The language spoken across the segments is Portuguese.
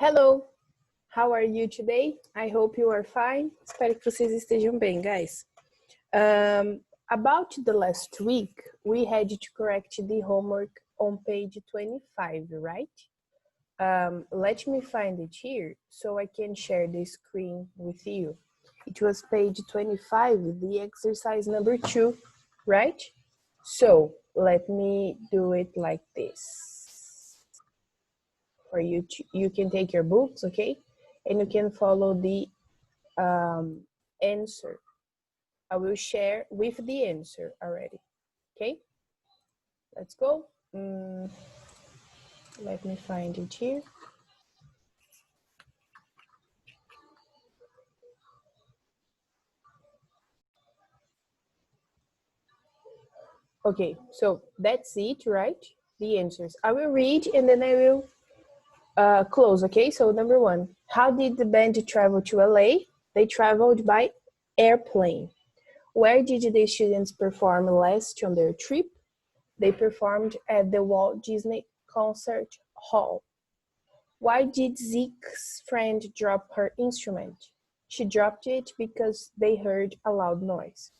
Hello, how are you today? I hope you are fine. Espero que vocês estejam bem, guys. About the last week, we had to correct the homework on page 25, right? Let me find it here so I can share the screen with you. It was page 25, the exercise number 2, right? So let me do it like this. For you, you can take your books, okay? And you can follow the answer. I will share with the answer already, okay? Let's go. Let me find it here. Okay, so that's it, right? The answers. I will read and then I will close, okay? So number 1, how did the band travel to LA? They traveled by airplane. Where did the students perform last on their trip? They performed at the Walt Disney Concert Hall. Why did Zeke's friend drop her instrument? She dropped it because they heard a loud noise.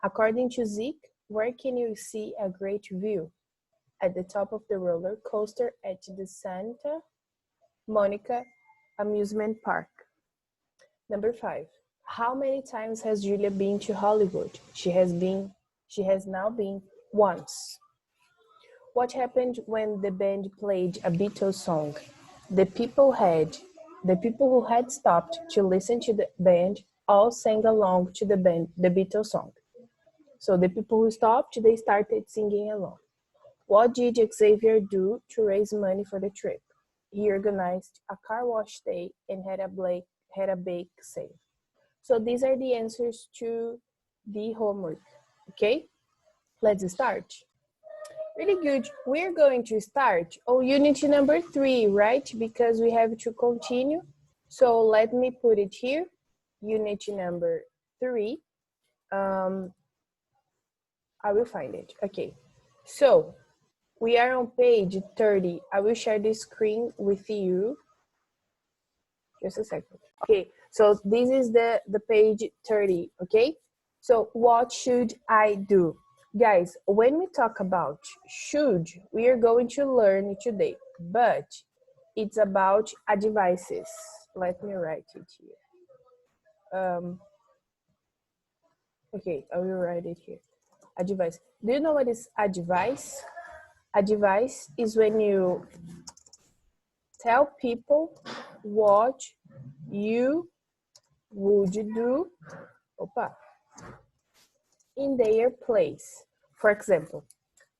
According to Zeke, where can you see a great view? At the top of the roller coaster at the Santa Monica Amusement Park. Number 5. How many times has Julia been to Hollywood? She has now been once. What happened when the band played a Beatles song? The people who had stopped to listen to the band all sang along to the Beatles song. So the people who stopped, they started singing along. What did Xavier do to raise money for the trip? He organized a car wash day and had a bake sale. So these are the answers to the homework. Okay, let's start. Really good. We're going to start on unit number 3, right? Because we have to continue. So let me put it here. Unit number 3. I will find it. Okay. So we are on page 30. I will share the screen with you. Just a second. Okay. So this is the page 30. Okay. So what should I do? Guys, when we talk about should, we are going to learn today, but it's about advices. Let me write it here. Okay, I will write it here. Advice. Do you know what is advice? Advice is when you tell people what you would do in their place. For example,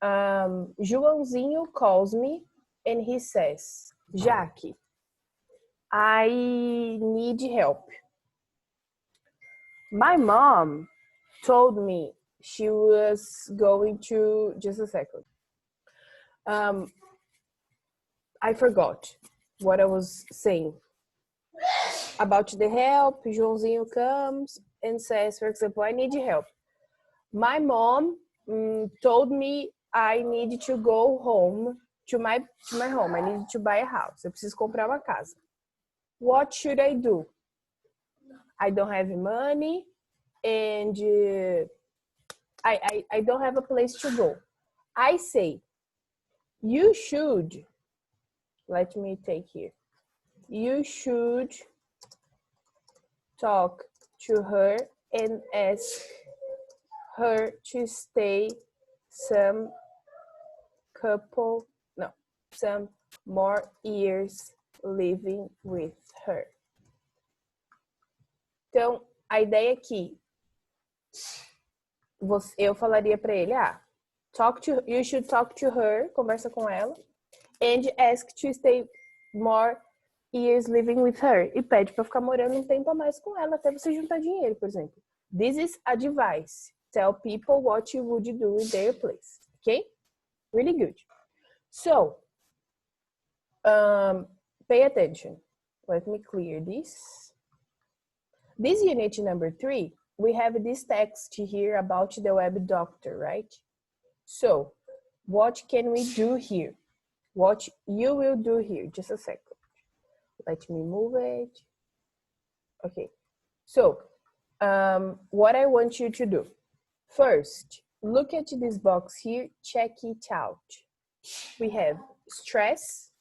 Joãozinho calls me and he says, Jaque, I need help. My mom told me she was going to, just a second. I forgot what I was saying. About the help, Joãozinho comes and says, for example, I need help. My mom told me I need to go home to my home. I need to buy a house. Eu preciso comprar uma casa. What should I do? I don't have money and I don't have a place to go. I say, you should, let me take here. You should talk to her and ask her to stay some more years living with her. Então, a ideia aqui, eu falaria para ele, you should talk to her, conversa com ela, and ask to stay more years living with her. E pede para ficar morando um tempo a mais com ela, até você juntar dinheiro, por exemplo. This is advice. Tell people what you would do in their place. Okay? Really good. So, pay attention. Let me clear this. This unit number 3, we have this text here about the web doctor, right? So, what can we do here? What you will do here? Just a second. Let me move it. Okay, so what I want you to do. First, look at this box here, check it out. We have stress,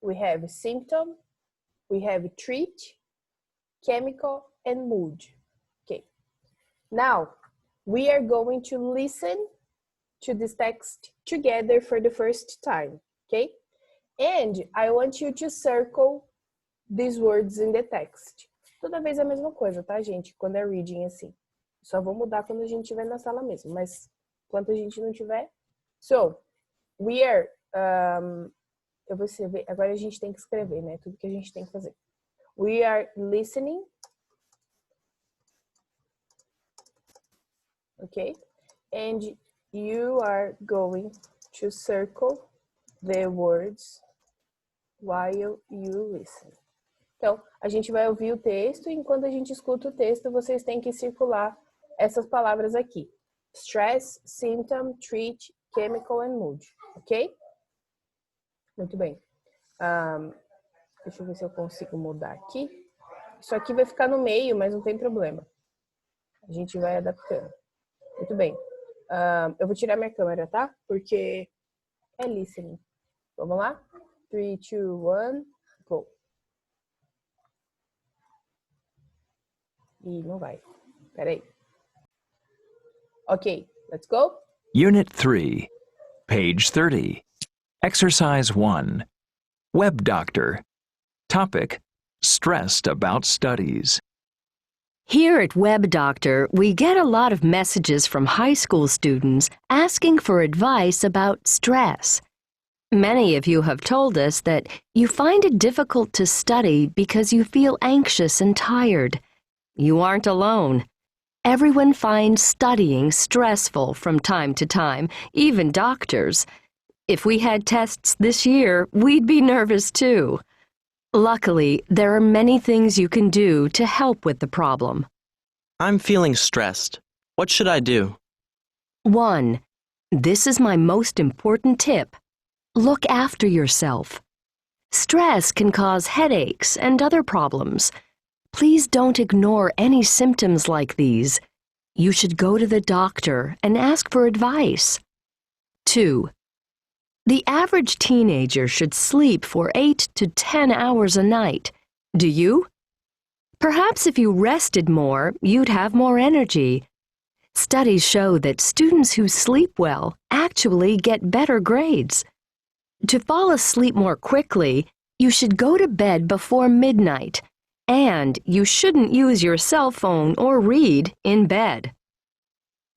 we have symptom, we have treat, chemical, and mood. Okay, now we are going to listen to this text together for the first time, okay? And I want you to circle these words in the text. Toda vez a mesma coisa, tá, gente? Quando é reading, assim. Só vou mudar quando a gente estiver na sala mesmo, mas enquanto a gente não tiver. So, we are... eu vou escrever, agora a gente tem que escrever, né? Tudo que a gente tem que fazer. We are listening. Okay? And you are going to circle the words while you listen. Então, a gente vai ouvir o texto e enquanto a gente escuta o texto, vocês têm que circular essas palavras aqui. Stress, symptom, treat, chemical and mood. Ok? Muito bem. Deixa eu ver se eu consigo mudar aqui. Isso aqui vai ficar no meio, mas não tem problema. A gente vai adaptando. Muito bem. Eu vou tirar minha câmera, tá? Porque é listening. Vamos lá? 3, 2, 1, go. Ih, não vai. Peraí. Okay, let's go. Unit 3, page 30. Exercise 1. Web Doctor. Topic: stressed about studies. Here at Web Doctor, we get a lot of messages from high school students asking for advice about stress. Many of you have told us that you find it difficult to study because you feel anxious and tired. You aren't alone. Everyone finds studying stressful from time to time, even doctors. If we had tests this year, we'd be nervous too. Luckily, there are many things you can do to help with the problem. I'm feeling stressed. What should I do? 1. This is my most important tip. Look after yourself. Stress can cause headaches and other problems. Please don't ignore any symptoms like these. You should go to the doctor and ask for advice. 2. The average teenager should sleep for 8 to 10 hours a night. Do you? Perhaps if you rested more, you'd have more energy. Studies show that students who sleep well actually get better grades. To fall asleep more quickly, you should go to bed before midnight, and you shouldn't use your cell phone or read in bed.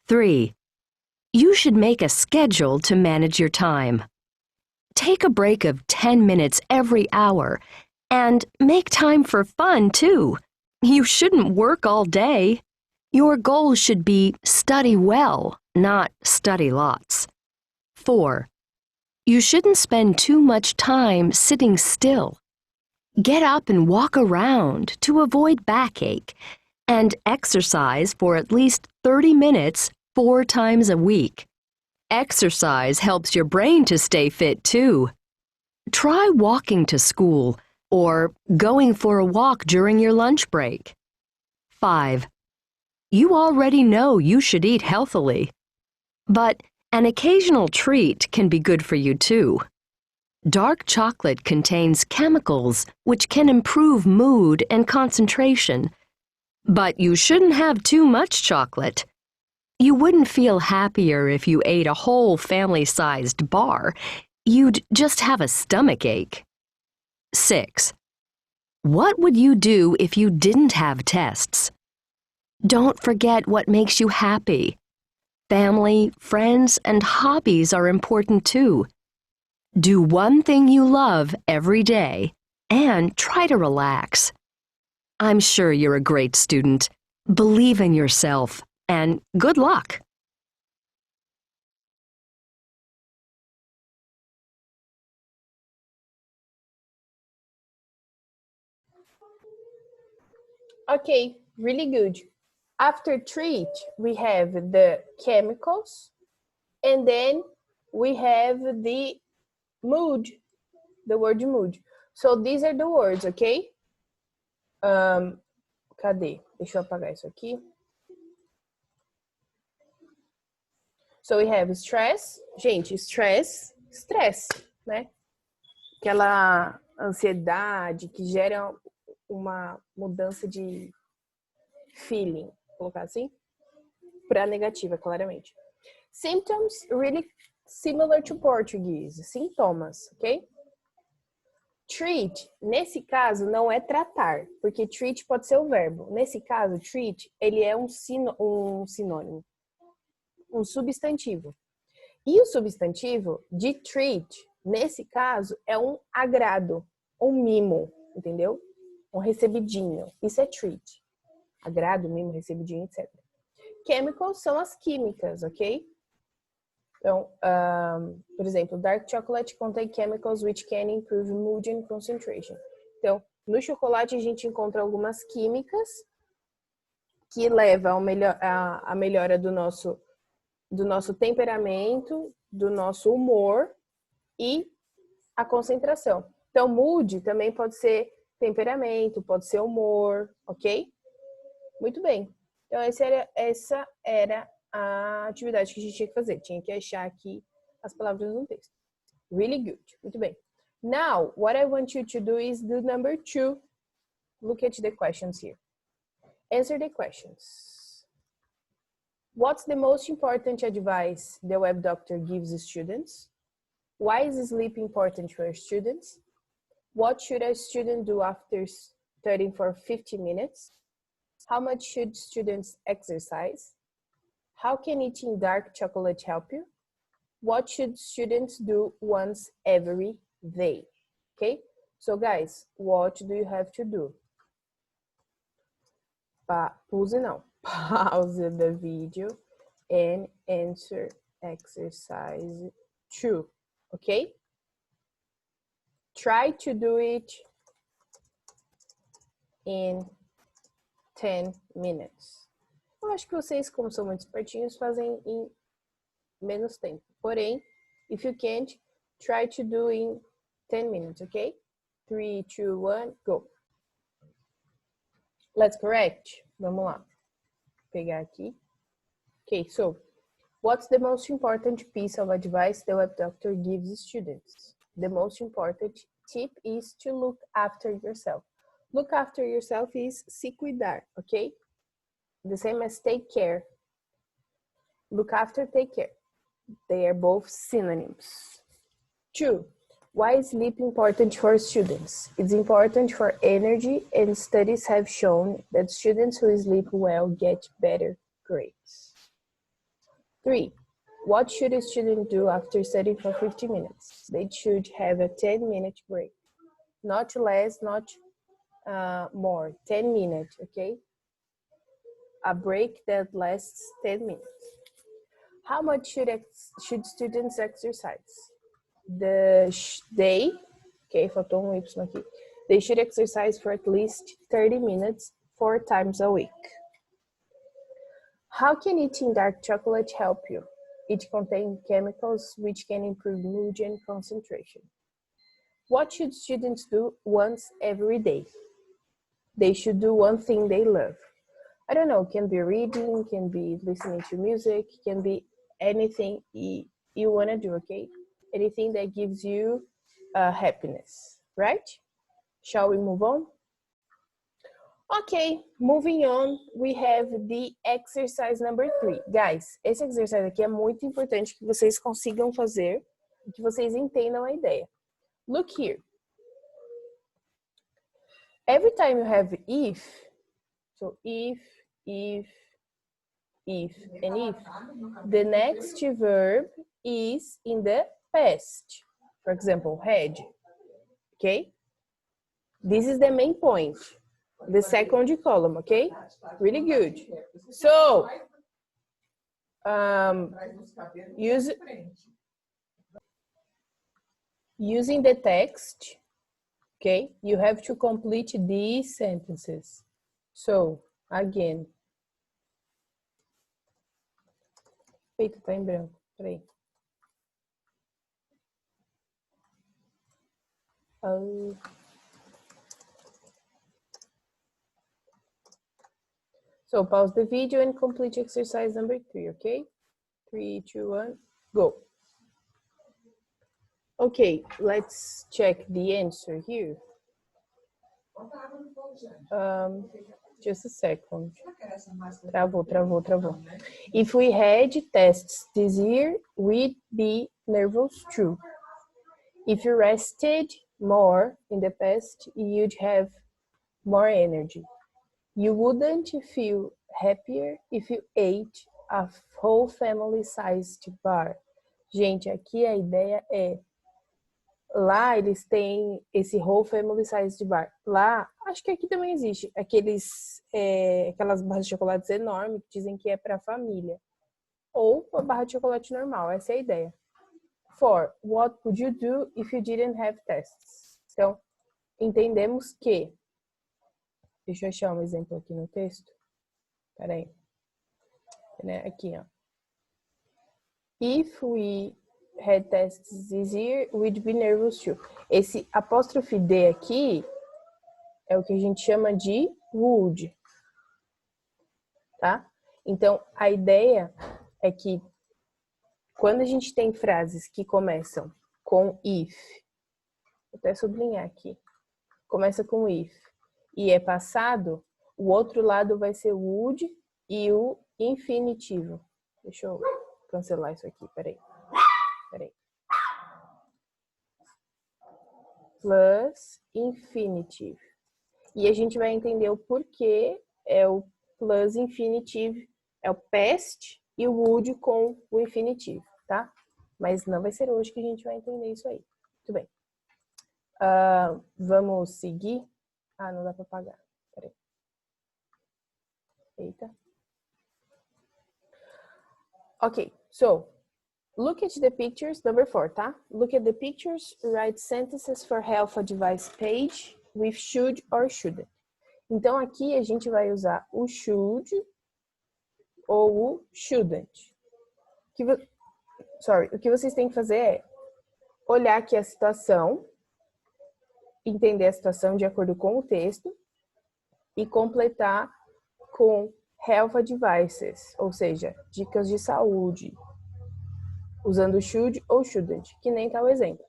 3. You should make a schedule to manage your time. Take a break of 10 minutes every hour, and make time for fun, too. You shouldn't work all day. Your goal should be study well, not study lots. 4. You shouldn't spend too much time sitting still. Get up and walk around to avoid backache, and exercise for at least 30 minutes 4 times a week. Exercise helps your brain to stay fit, too. Try walking to school or going for a walk during your lunch break. 5. You already know you should eat healthily. But an occasional treat can be good for you, too. Dark chocolate contains chemicals which can improve mood and concentration. But you shouldn't have too much chocolate. You wouldn't feel happier if you ate a whole family-sized bar. You'd just have a stomachache. 6. What would you do if you didn't have tests? Don't forget what makes you happy. Family, friends, and hobbies are important too. Do one thing you love every day and try to relax. I'm sure you're a great student. Believe in yourself. And good luck! Okay, really good. After treat, we have the chemicals, and then we have the mood, the word mood. So these are the words, okay? Cadê? Deixa eu apagar isso aqui. So we have stress. Gente, stress, né? Aquela ansiedade que gera uma mudança de feeling, vou colocar assim, para negativa, claramente. Symptoms, really similar to Portuguese. Sintomas, ok? Treat, nesse caso, não é tratar, porque treat pode ser o verbo. Nesse caso, treat, ele é um sinônimo, um substantivo. E o substantivo de treat, nesse caso, é um agrado, um mimo, entendeu? Um recebidinho. Isso é treat. Agrado, mimo, recebidinho, etc. Chemicals são as químicas, ok? Então, por exemplo, dark chocolate contain chemicals which can improve mood and concentration. Então, no chocolate a gente encontra algumas químicas que levam a melhora do nosso temperamento, do nosso humor e a concentração. Então, mood também pode ser temperamento, pode ser humor, ok? Muito bem. Então, essa era a atividade que a gente tinha que fazer. Tinha que achar aqui as palavras no texto. Really good. Muito bem. Now, what I want you to do is do number 2. Look at the questions here. Answer the questions. What's the most important advice the web doctor gives students? Why is sleep important for students? What should a student do after studying for 50 minutes? How much should students exercise? How can eating dark chocolate help you? What should students do once every day? Okay, so guys, what do you have to do? Pause the video and answer exercise 2, okay? Try to do it in 10 minutes. Eu acho que vocês, como são muito espertinhos, fazem em menos tempo. Porém, if you can't, try to do in 10 minutes, okay? 3, 2, 1, go. Let's correct. Vamos lá. Vou pegar aqui. Okay, so, what's the most important piece of advice the web doctor gives students? The most important tip is to look after yourself. Look after yourself is se cuidar, okay? The same as take care. Look after, take care. They are both synonyms. 2. Why is sleep important for students? It's important for energy, and studies have shown that students who sleep well get better grades. 3. What should a student do after studying for 50 minutes? They should have a 10-minute break. Not less, not more. 10 minutes, okay? A break that lasts 10 minutes. How much should students exercise? Okay, faltou Y aqui. They should exercise for at least 30 minutes 4 times a week. How can eating dark chocolate help you? It contains chemicals which can improve mood and concentration. What should students do once every day? They should do one thing they love. I don't know, can be reading, can be listening to music, can be anything you want to do, okay? Anything that gives you happiness, right? Shall we move on? Okay, moving on, we have the exercise number 3. Guys, esse exercise aqui é muito importante que vocês consigam fazer e que vocês entendam a ideia. Look here. Every time you have if, so if, and if, the next verb is in the past. For example, had, okay? This is the main point. The second column, okay? Really good. So, using the text, okay, you have to complete these sentences. So, again. Eita, tá em branco. Peraí. So pause the video and complete exercise number 3, okay? 3, 2, 1, go. Okay, let's check the answer here. Just a second. Travou. If we had tests this year, we'd be nervous too. If you rested more in the past, you'd have more energy. You wouldn't feel happier if you ate a whole family-sized bar. Gente, aqui a ideia é... Lá eles têm esse whole family-sized bar. Lá, acho que aqui também existe. Aquelas barras de chocolate enormes que dizem que é para família. Ou uma barra de chocolate normal, essa é a ideia. For, what would you do if you didn't have tests? Então, entendemos que... Deixa eu achar um exemplo aqui no texto. Peraí. Aqui, ó. If we had tests this year, we'd be nervous too. Esse apóstrofe D aqui é o que a gente chama de would. Tá? Então, a ideia é que quando a gente tem frases que começam com if, vou até sublinhar aqui, começa com if, e é passado, o outro lado vai ser would e o infinitivo. Deixa eu cancelar isso aqui, peraí. Plus infinitive. E a gente vai entender o porquê é o plus infinitive, é o past e o would com o infinitivo, tá? Mas não vai ser hoje que a gente vai entender isso aí. Muito bem. Vamos seguir. Não dá para apagar. Peraí. Eita. Ok, so look at the pictures, number 4, tá? Look at the pictures, write sentences for health advice page with should or shouldn't. Então, aqui a gente vai usar o should ou o shouldn't. O que vocês têm que fazer é olhar aqui a situação, entender a situação de acordo com o texto e completar com health advices, ou seja, dicas de saúde, usando should ou shouldn't, que nem tá o exemplo.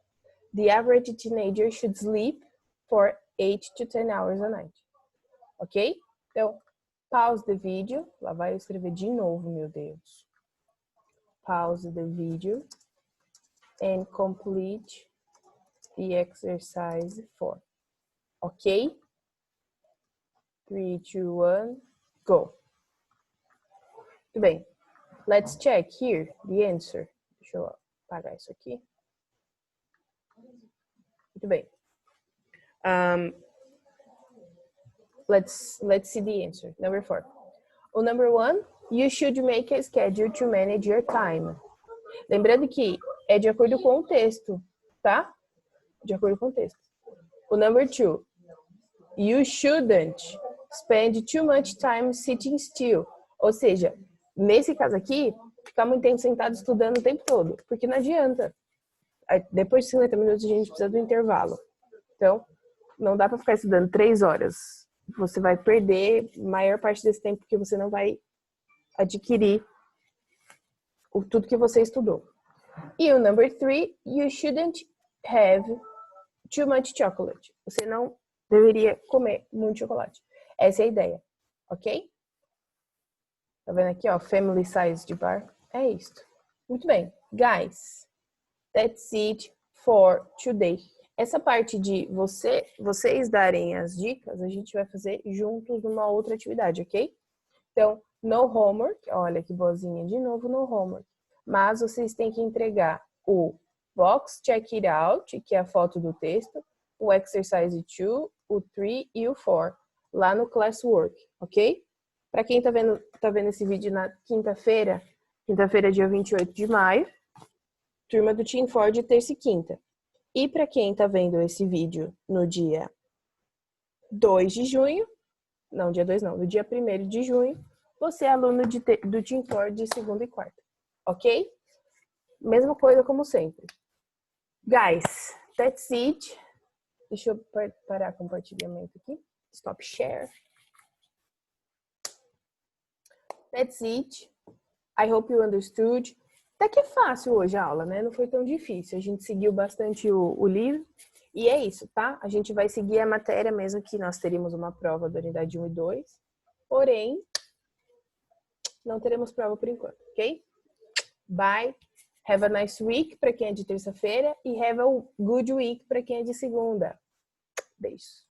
The average teenager should sleep for 8 to 10 hours a night. Ok? Então, pause the video. Lá vai eu escrever de novo, meu Deus. Pause the video and complete the exercise 4. Ok? 3, 2, 1, go. Muito bem. Let's check here the answer. Deixa eu apagar isso aqui. Muito bem. Let's see the answer. Number 4. O number 1, you should make a schedule to manage your time. Lembrando que é de acordo com o texto, tá? De acordo com o texto. O number 2, you shouldn't spend too much time sitting still. Ou seja, nesse caso aqui, ficar muito tempo sentado estudando o tempo todo, porque não adianta. Depois de 50 minutos a gente precisa do intervalo. Então, não dá para ficar estudando 3 horas. Você vai perder a maior parte desse tempo porque você não vai adquirir tudo que você estudou. E o number 3, you shouldn't have too much chocolate. Você não deveria comer muito chocolate. Essa é a ideia, ok? Tá vendo aqui, ó, family size de bar? É isso. Muito bem. Guys, that's it for today. Essa parte de vocês darem as dicas, a gente vai fazer juntos numa outra atividade, ok? Então, no homework, olha que boazinha, de novo no homework. Mas vocês têm que entregar o box check it out, que é a foto do texto, o exercise 2, o 3 e o 4, lá no classwork, ok? Para quem tá vendo esse vídeo na quinta-feira, dia 28 de maio, turma do Team Ford, terça e quinta. E para quem tá vendo esse vídeo no dia 2 de junho, não, dia 2 não, no dia 1º de junho, você é aluno do Team Ford de segunda e quarta, ok? Mesma coisa como sempre. Guys, that's it. Deixa eu parar o compartilhamento aqui. Stop share. That's it. I hope you understood. Até que é fácil hoje a aula, né? Não foi tão difícil. A gente seguiu bastante o livro. E é isso, tá? A gente vai seguir a matéria mesmo que nós teríamos uma prova da unidade 1 e 2. Porém, não teremos prova por enquanto, ok? Bye. Have a nice week para quem é de terça-feira e have a good week para quem é de segunda. Beijos.